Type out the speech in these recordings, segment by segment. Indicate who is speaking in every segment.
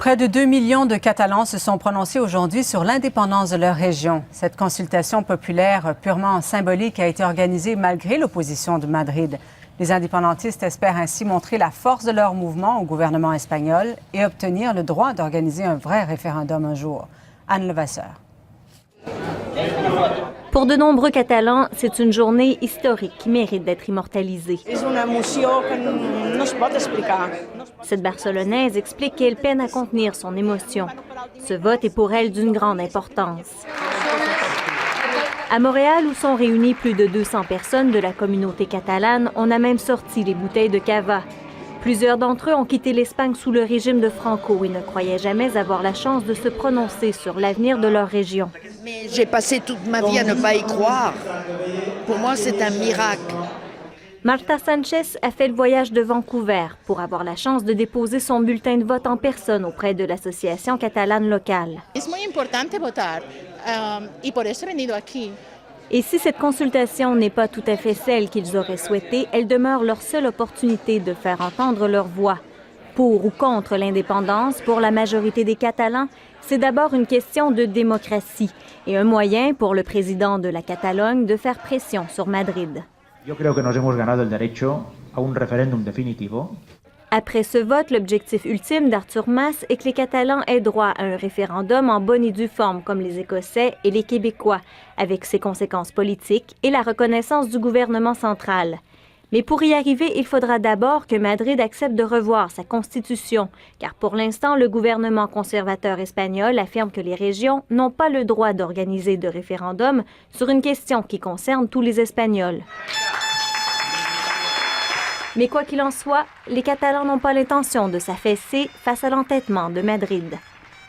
Speaker 1: Près de 2 millions de Catalans se sont prononcés aujourd'hui sur l'indépendance de leur région. Cette consultation populaire purement symbolique a été organisée malgré l'opposition de Madrid. Les indépendantistes espèrent ainsi montrer la force de leur mouvement au gouvernement espagnol et obtenir le droit d'organiser un vrai référendum un jour. Anne Levasseur.
Speaker 2: Pour de nombreux Catalans, c'est une journée historique qui mérite d'être immortalisée. Cette Barcelonaise explique qu'elle peine à contenir son émotion. Ce vote est pour elle d'une grande importance. À Montréal, où sont réunies plus de 200 personnes de la communauté catalane, on a même sorti les bouteilles de cava. Plusieurs d'entre eux ont quitté l'Espagne sous le régime de Franco et ne croyaient jamais avoir la chance de se prononcer sur l'avenir de leur région.
Speaker 3: Mais j'ai passé toute ma vie à ne pas y croire. Pour moi, c'est un miracle.
Speaker 2: Marta Sanchez a fait le voyage de Vancouver pour avoir la chance de déposer son bulletin de vote en personne auprès de l'association catalane locale.
Speaker 4: C'est très important de voter et pour eso he venido aquí.
Speaker 2: Et si cette consultation n'est pas tout à fait celle qu'ils auraient souhaité, elle demeure leur seule opportunité de faire entendre leur voix. Pour ou contre l'indépendance, pour la majorité des Catalans, c'est d'abord une question de démocratie et un moyen pour le président de la Catalogne de faire pression sur Madrid.
Speaker 5: Yo creo que nos hemos ganado el derecho a un referéndum definitivo.
Speaker 2: Après ce vote, l'objectif ultime d'Artur Mas est que les Catalans aient droit à un référendum en bonne et due forme, comme les Écossais et les Québécois, avec ses conséquences politiques et la reconnaissance du gouvernement central. Mais pour y arriver, il faudra d'abord que Madrid accepte de revoir sa constitution, car pour l'instant, le gouvernement conservateur espagnol affirme que les régions n'ont pas le droit d'organiser de référendum sur une question qui concerne tous les Espagnols. Mais quoi qu'il en soit, les Catalans n'ont pas l'intention de s'affaisser face à l'entêtement de Madrid.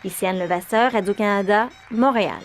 Speaker 2: Ici Anne Levasseur, Radio-Canada, Montréal.